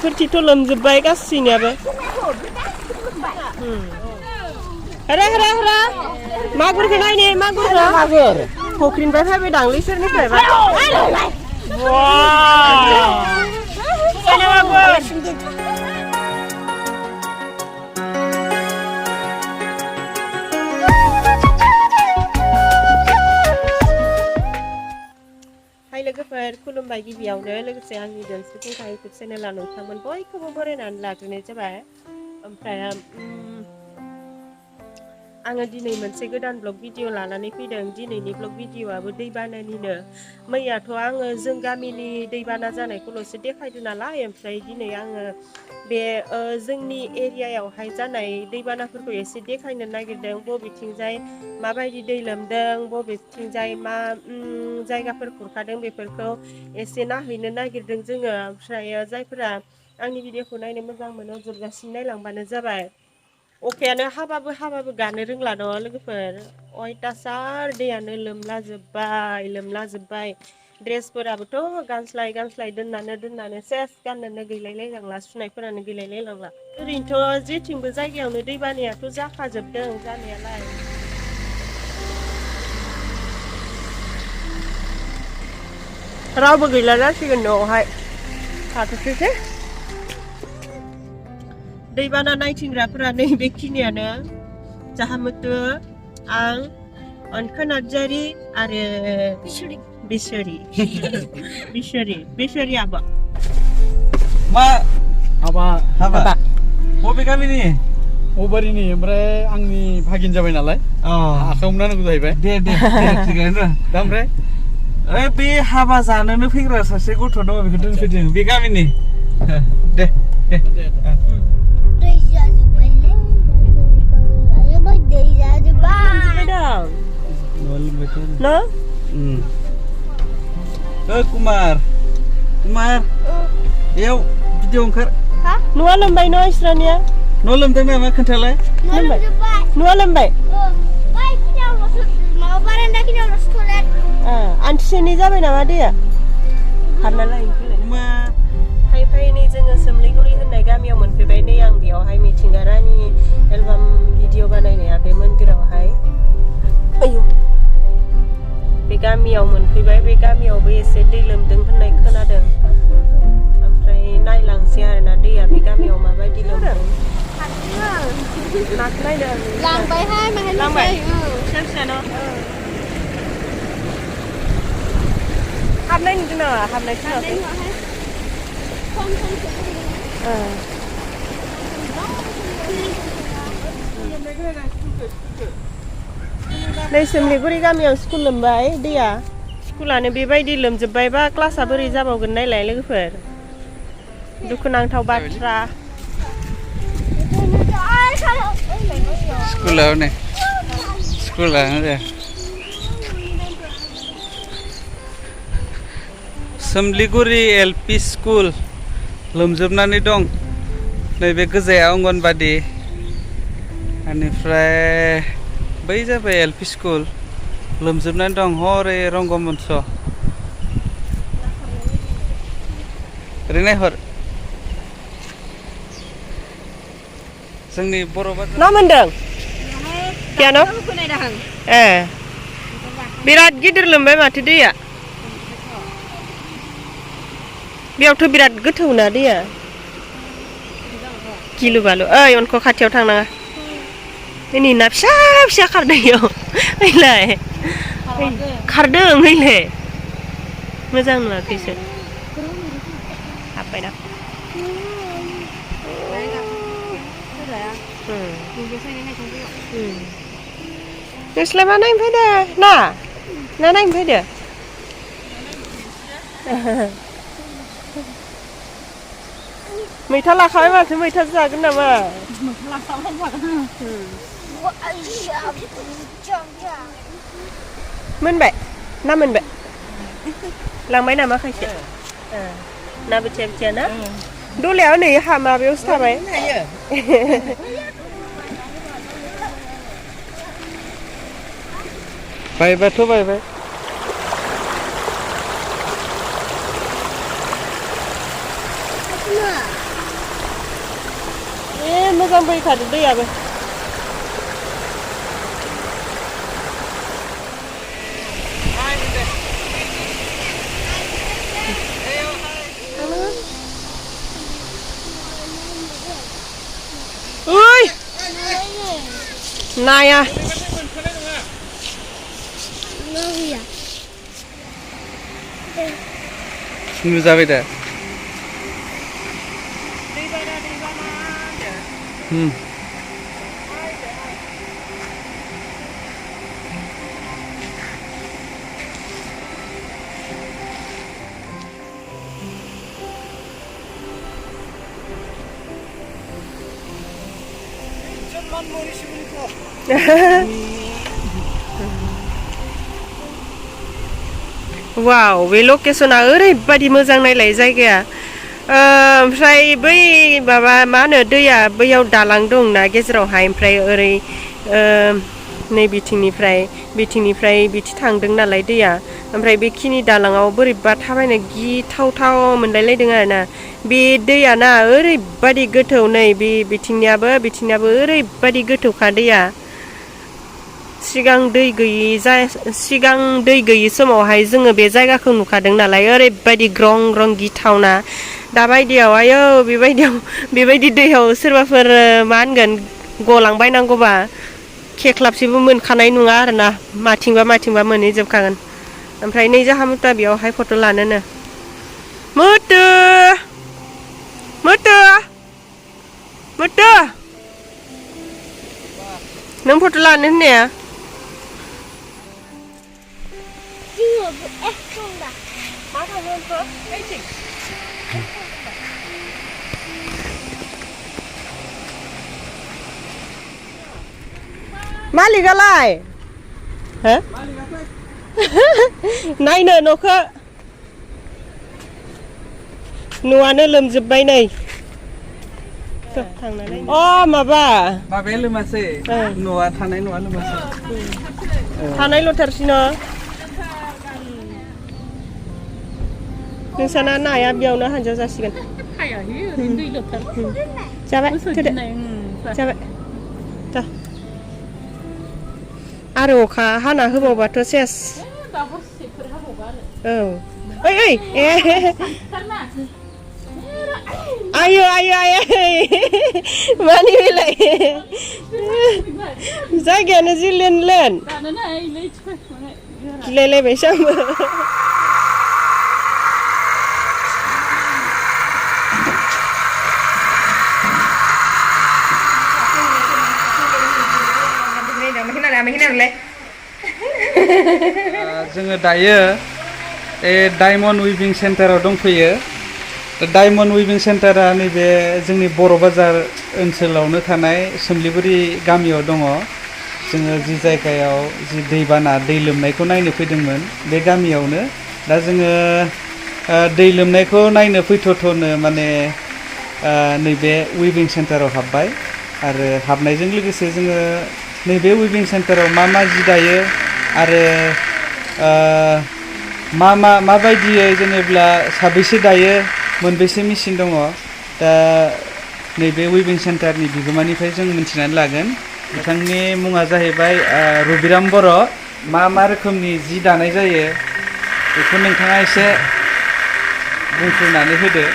फोरथिथ' लोमजोब्बाय गासैनियाबो हरा मागुरखौ नायनो मागुर फख्रिनिफ्राय फैबाय दांलै सोरनिफ्राय लोगोफोर खुलुमबाय गिबियावनो लोगोसे आंनि दोनस्रिफुंखा इउटुब चेनेलाव नोंथांमोन बयखौबो बरायनानै लाग्रोनाय जाबाय ओमफ्राय आङो दिनै मोनसे गोदान ब्लग भिडिअ लानानै फैदों दिनैनि ब्लग भिडिअआबो दैबानानिनो मैयाथ' आङो जों गामिनि दैबाना जानायखौल'सो देखायदों नालाय ओमफ्राय दिनै आङो बे जोंनि एरियायावहाय जानाय दैबानाफोरखौ एसे देखायनो नागिरदों बबेथिंजाय माबायदि दै लोमदों बबेथिंजाय मा जायगाफोर खुरखादों बेफोरखौ एसे नायहैनो नागिरदों जोङो ओमफ्राय जायफोरा आंनि भिडिअखौ नायनो मोजां मोनो जोबजासिम नायलांबानो जाबाय अखायानो हाबाबो गानो रोंला न' लोगोफोर अयथासार दैयानो लोमलाजोब्बाय ड्रेसफोराबोथ' गानस्लाय दोननानै सेस गाननोनो गैलायलायलांला सुनायफोरानो गैलायलायलांला ओरैनोथ' जेथिंबो जायगायावनो दैबानायाथ' जाखाजोबदों जानायालाय रावबो गैला जासिगोन न'आवहाय थाथ'सैसो दैबाना नायथिंग्राफोरा नैबेखिनियानो जाहामोतो आं अनखा नार्जारि आरो बिसरि आबा मा हाबा बबे गामिनि अबारिनि ओमफ्राय आंनि भागिन जाबाय नालाय आखायाव हमनांगौ जाहैबाय दे थिगानो दा ओमफ्राय बे हाबा जानोनो फैग्रा सासे गथ' दङ बेखौ दोनफैदों बे गामिनि दे कुमार बेयाव भिडिअ ओंखार न'आ लोमबाय न' इसरानिया न' लोमदों नामा खोन्थालाय न'आ लोमबाय आन्थिसेनि जाबाय नामा दैया हाबना लायनोसैलाय फाय नै जोङो सोमलिगुरि होननाय गामियाव मोनफैबाय नै आं बेयावहाय मिथिंगारानि एलबाम भिडिअ बानायनाया बे मन्दिरावहाय बे गामियाव मोनफैबाय बे गामियावबो एसे दै लोमदों होननाय खोनादों ओमफ्राय नायलांसै आरोना दैया बे गामियाव माबायदि लोमदों लांबाय हाबनाय नुदों नामा हाबनाय खोनायाखै नै सोमलिगुरि गामियाव स्कुल लोमबाय दैया स्कुलानो बेबायदि लोमजोब्बायबा क्लासा बोरै जाबावगोन नायलाय लोगोफोर दुखुनांथाव बाथ्रा स्कुलावनो सोमलिगुरि एलपि स्कुल लोमजोबनानै दं नैबे गोजाया अंगनबादि बेनिफ्राय बै जाबाय एलपि स्कुल लोमजोबनानै दं हरै रंगमन्च ओरै नायहर जोंनि बर'बाजार मा मोनदों पियान' बिराद गिदिर लोमबाय माथो दैया बेयावथ' बिराद गोथौ ना दैया गिलु बालु अनख खाथियाव थांनाङा नै ना फिसा फिसा खारदों इयाव ओइलाय खारदों ओइलाय मोजां नुवाखैसो हाबबाय ना नोंस्लाय मा नायनो फैदो ना नायनो फैदो मैथा लाखाबाय माथो मैथा जागोन नामा मोनबाय ना मोनबाय लांबाय नामा खायसे ना बोथिया बोथिया ना दलायाव नै माबायावसो थाबाय बायबाथ' बायबाय मोजां फैखादो दैयाबो ओइ नाया नुजाबाय दा वाव बे लकेसना ओरैबायदि मोजां नायलाय जायगाया ओमफ्राय बै माबा मा होनो दैया बैयाव दालां दंना गेजेरावहाय ओमफ्राय ओरै नै बिथिंनिफ्राय बिथि थांदों नालाय दैया ओमफ्राय बेखिनि दालाङाव बोरैबा थाबायनो गिथावथाव मोनलायलायदों आरोना बे दैया ना ओरैबायदि गोथौ नै बे बिथिंनियाबो ओरैबायदि गोथौखा दैया सिगां दै गैयि समावहाय जोङो बे जायगाखौ नुखादों नालाय ओरैबायदि ग्रं ग्रं गिथावना दाबायदियाव आयौ बेबायदि दैयाव सोरबाफोर मा होनगोन गलांबायनांगौबा खेख्लाबसेबो मोनखानाय नङा आरोना माथिंबा मोनहैजोबखागोन ओमफ्राय नै जाहा मुता बेयावहाय फट' लानोनो मुतु नों फट' लानो होननाया मालिकालाय हो नायनो न'खौ न'आनो लोमजोबबाय नै माबा माबाया लोमासै न'आ थानाय न'आ लोमासै थानाय लथारसै न' नोंसाना नाया बेयावनो हानजा जासिगोन जाबाय जाबाय आरो अखा हाना होबावबाथ' सेस औ ओइ आयो मानि बेलाय जायगायानो जि लेन गिलायलायबायसो आंबो जोङो दायो डायमन्ड उइभिं सेन्टाराव दंफैयो डायमन्ड उइभिं सेन्टारा नैबे जोंनि बर'बाजार ओनसोलावनो थानाय सोमलिगुरि गामियाव दङ जोङो जि जायगायाव जि दै लोमनायखौ नायनो फैदोंमोन बे गामियावनो दा जोङो दै लोमनायखौ नायनो फैथ'नो माने नैबे उइभिं सेन्टाराव हाबबाय आरो हाबनायजों लोगोसे जोङो नैबे उइभिं सेन्टाराव मा जि दायो आरो माबायदियै जेनेब्ला साबैसे दायो मोनबेसे मेचिन दङ दा नैबे उइभिं सेन्टारनि बिगोमानिफ्राय जों मिथिनानै लागोन बिथांनि मुङा जाहैबाय रबिराम बर' मा रोखोमनि जि दानाय जायो बेखौ नोंथाङा एसे बुंफोरनानै होदो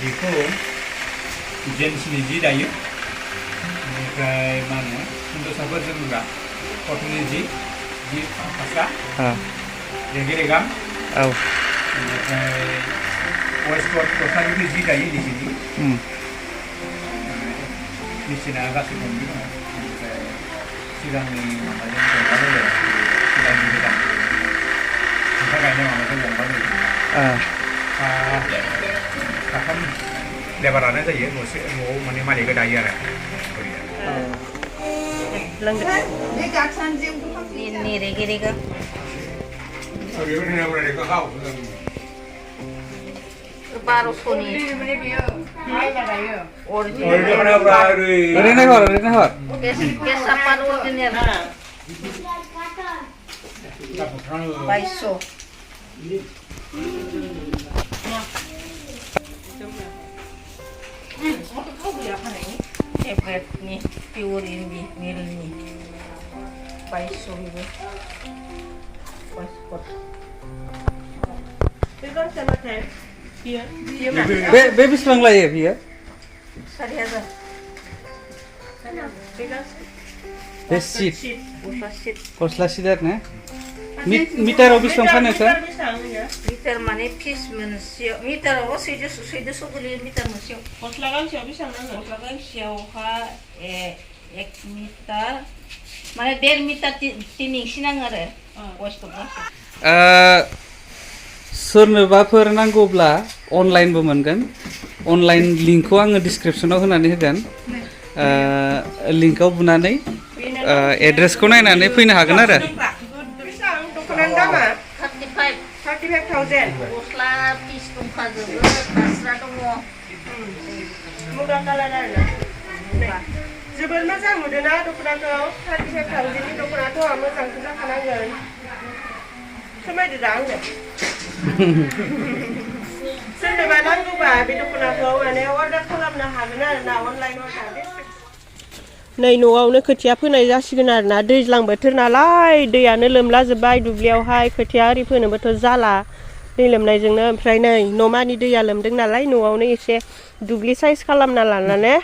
बेखौ जेन्ट्सनि जि दायो बेनिफ्राय मा होनो हिन्जावसाफोर जोमग्रा कटननि जि फास्रा रेगे रेगां औ बेनिफ्राय वेस्टकट गस्लानिबो जि दायो निजेनि मेचिना गासै मोननै दङ बेनिफ्राय सिगांनि माबाजों गंबा सिगांनि गोदान खुन्था गायनाय माबाजों गंबा साथाम लेबारानो जायो न'आव माने मालिकआ दायो आरो favorite nih pure ini VILL nih paiso ini pasport Pegang sana teh. Iya. Iya mah. Be बेसेबां लायो बियो? 4,000 Pegang. बे सिट usah sit गस्ला सिट आरो ना मिटाराव बेसेबां फानो सर? meter mana piece manusia meter apa sudah sebeli meter manusia Gosla gaंसेयाव बेसेबां नांगौ? kalau kan siapa 1 meter mana 1.5 meter tining sinang ada wastu सोरनोबाफोर नांगौब्ला अनलाइनबो मोनगोन अनलाइन लिंकखौ आङो डिसक्रिपसनाव होनानै होगोन लिंकआव बुनानै एड्रेसखौ नायनानै फैनो हागोन आरो बेसेबां दख'नानि दामा 35,000 gosla piece dongखाजोबो फास्रा दङ मुगा कालार आरो जोबोर मोजां नुदोंना दख'नाखौ 35,000 नि दख'नाथ' मोजांसो जाखानांगोन समायदो दा आंनो सोरनोबा नांगौबा बे दख'नाखौ माने अर्डार खालामनो हागोन आरो ना अनलाइन अर्डार नै न'आवनो खोथिया फोनाय जासिगोन आरो ना दैज्लां बोथोर नालाय दैयानो लोमलाजोब्बाय दुब्लियावहाय खोथिया आरि फोनोबोथ' जाला दै लोमनायजोंनो ओमफ्राय नै न'मानि दैया लोमदों नालाय न'आवनो एसे दुब्लि साइज खालामना लानानै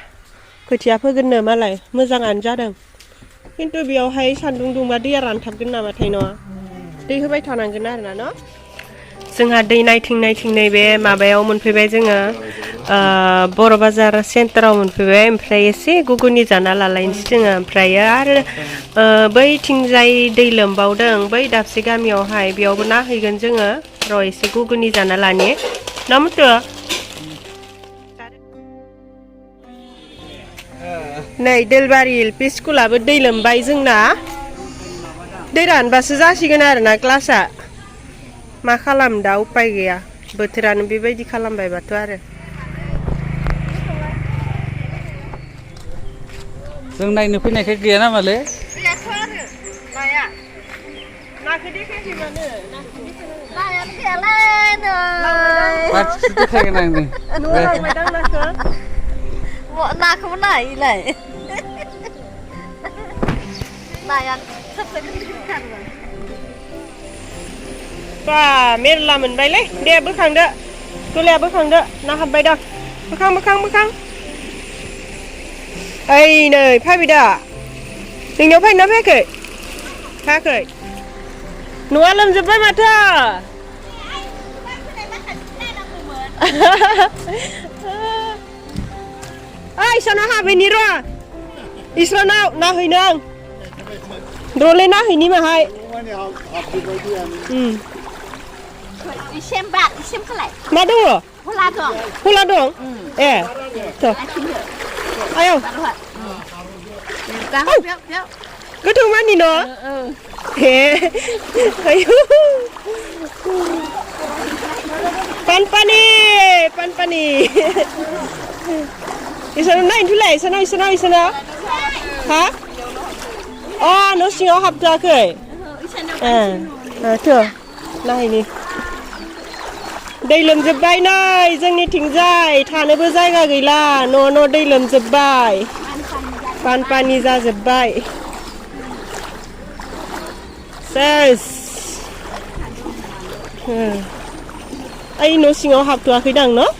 खोथिया फोगोननो मालाय मोजाङानो जादों खिन्थु बेयावहाय सान्दुं दुंबा दैया रानथाबगोन नामाथाय नङा दै होबाय थानांगोन आरो ना न' जोंहा दै नायथिं नैबे माबायाव मोनफैबाय जोङो बर'बाजार सेन्टाराव मोनफैबाय ओमफ्राय एसे गुगुनि जाना लालायनोसै जोङो ओमफ्राय आरो बैथिंजाय दै लोमबावदों बै दाबसे गामियावहाय बेयावबो नाहैगोन जोङो र' एसे गुगुनि जाना लानि ना मथो नै देलबारि एलपि स्कुलाबो दै लोमबाय जोंना दै रानबासो जासिगोन आरोना क्लासआ मा खालाम दा उपाय गैया बोथोरानो बेबायदि खालामबायबाथ' आरो जों नायनो फैनायखाय गैया नामालै गैयाथ' आरो नाया नाखौ देखायाखै मानो नायानो गैयालाय नै मानसिसो देखायगोन आं नै न'आव लांबायदां नाखौ नाखौबो नायोलाय नायानो सबसे गिदिरथारमोन बा मेरला मोनबायलै दे बोखांदो गलाया बोखांदो ना हाबबाय दा बोखां ओइ नै फैबाय दा नोंनियाव फैना फैयाखै न'आ लोमजोब्बाय माथो ओइ इसानाव हाबैनि र' इस्रानाव नाहैनो आं र'लै नाहैनि माहाय इसेम खालाय मा दङ हला दं ए थ' आयौ गोथौ मानि न' हे आयौ पानपानि इसानाव नायनो फैलाय इसानाव हा अ न' सिङाव हाबथ'वाखै थ' नायनि दै लोमजोब्बाय नै जोंनिथिंजाय थानोबो जायगा गैला न' दै लोमजोब्बाय पानपानि जाजोब्बाय सेस ओइ न' सिङाव हाबथ'वाखैदां न'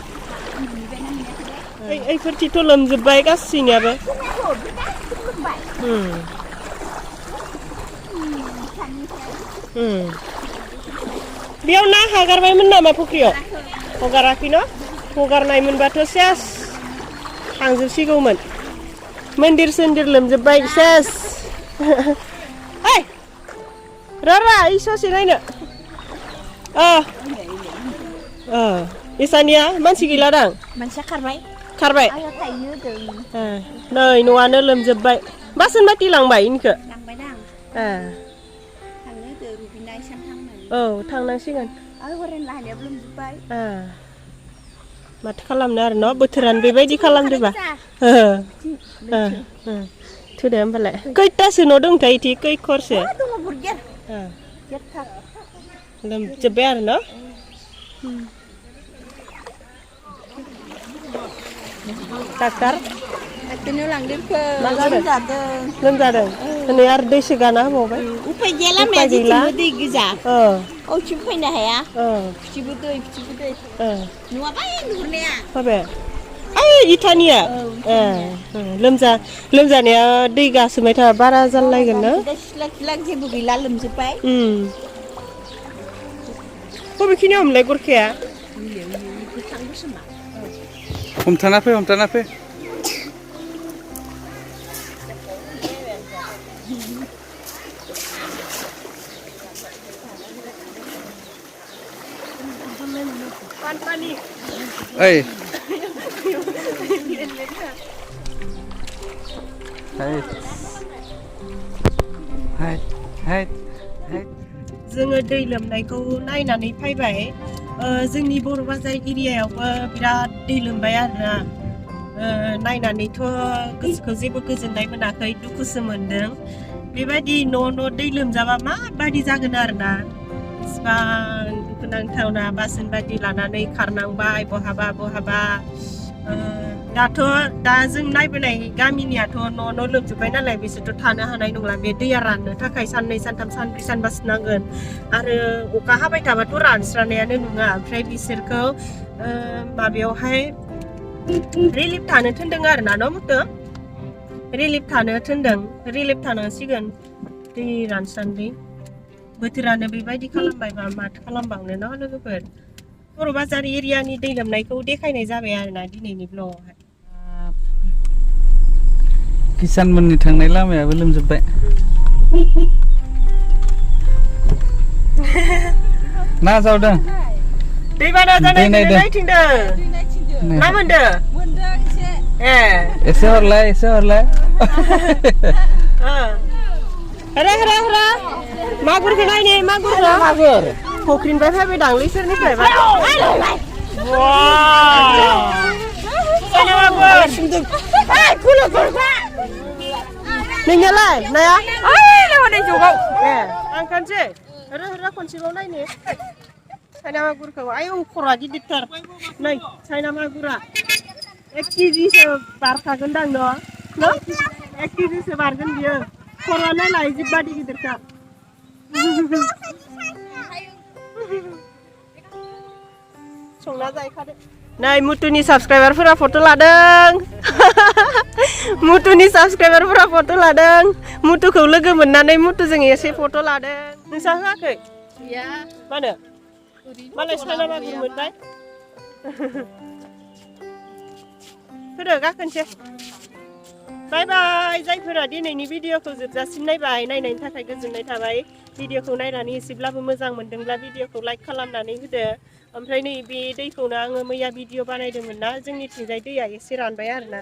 ओइफोरथिथ' लोमजोब्बाय गासैनियाबो बेयाव ना हगारबायमोन नामा फुख्रियाव हगाराखै न' हगारनायमोनबाथ' सेस थांजोबसिगौमोन मन्दिर सोन्दिर लोमजोब्बाय सेस ओइ र' इ ससे नायनो इसानिया मानसि गैला दां मानसिया खारबाय नै न'आनो लोमजोब्बाय बासन बाथि लांबाय इनखो लांबायदां थांनो होदो रुबिना इसान थांनो औ थांनांसिगोन हरेन लाहानियाबो लोमजोब्बाय माथो खालामनो आरो न' बोथोरानो बेबायदि खालामदोबा थुदो होमबालाय खैथासो न' दंथाय इथि खैखरसो दङ बुरगेर लोमजोब्बाय आरो न' डाक्टार Akhirnya langdirke. मा जादों लोमजादों नै आरो दै सोगाना होबावबाय Upay gela Upay meji gela. timu di giza. ओ Oh cipai dah ya. ओ Cipu tuh. ओ Nu apa ya nurnya? माबे ओइ इटानिया लोमजानाया दै गासोबाय थाबा बारा जालायगोन ना Kita silak-silak jebu gila lemsepai. बबेखिनियाव मोनलाय गुरखाया हमथाना फै पानी ओइ जोङो दै लोमनायखौ नायनानै फैबाय जोंनि बर'बाजार एरियायावबो बिराद दै लोमबाय आरोना नायनानैथ' गोसोखौ जेबो गोजोननाय मोनाखै दुखुसो मोनदों बेबायदि न' दै लोमजाबा माबायदि जागोन आरोना इसिबां दुखुनांथावना बासोन बायदि लानानै खारनांबाय बहाबा दा जों नायबोनाय गामिनियाथ' न' लोमजोब्बाय नालाय बिसोरथ' थानो हानाय नंला बे दैया राननो थाखाय साननै सानथाम सानब्रै सानबासो नांगोन आरो अखा हाबाय थाबाथ' रानस्रानायानो नङा ओमफ्राय बिसोरखौ माबायावहाय रिलिफ थानो थिनदों आरोना न' मुथु रिलिफ थानांसिगोन दै रानस्रान्दै बोथोरानो बेबायदि खालामबायबा माथो खालामबावनो न' लोगोफोर बर'बाजार एरियानि दै लोमनायखौ देखायनाय जाबाय आरोना दिनैनि ब्लगावहाय किसान मोननि थांनाय लामायाबो लोमजोबबाय ना जावदों दैबाना जानायखौ नायथिंदों मा मोनदों एसे हरलाय हरा मागुरखौ नायनि मागुर फख्रिनिफ्राय फैबाय दांलै सोरनिफ्राय नोंनियालाय नाया आं खनसे खनसेबाव नायनि चाइना मागुरखौ आयौ खर'आ गिदिरथार नै चाइना मागुरा 1 केजिसो बारखागोनदां न' 1 केजिसो बारगोन बियो खर'आ नायलाय जिबादि गिदिरखा संना जायखादो नै मुथुनि साबस्क्राइबारफोरा फट' लादों मुथुखौ लोगो मोननानै मुथुजों एसे फट' लादों नोंसा होआखै मानो मालाय चाइना मागुर मोनबाय होदो गाखोनसै बाय बाय जायफोरा दिनैनि भिडिअखौ जोबजासिम नायनायनि थाखाय गोजोननाय थाबाय भिडिअखौ नायनानै एसेब्लाबो मोजां मोनदोंब्ला भिडिअखौ लाइक खालामनानै होदो ओमफ्राय नै बे दैखौनो आङो मैया भिडिअ बानायदोंमोन ना जोंनिथिंजाय दैया एसे रानबाय आरोना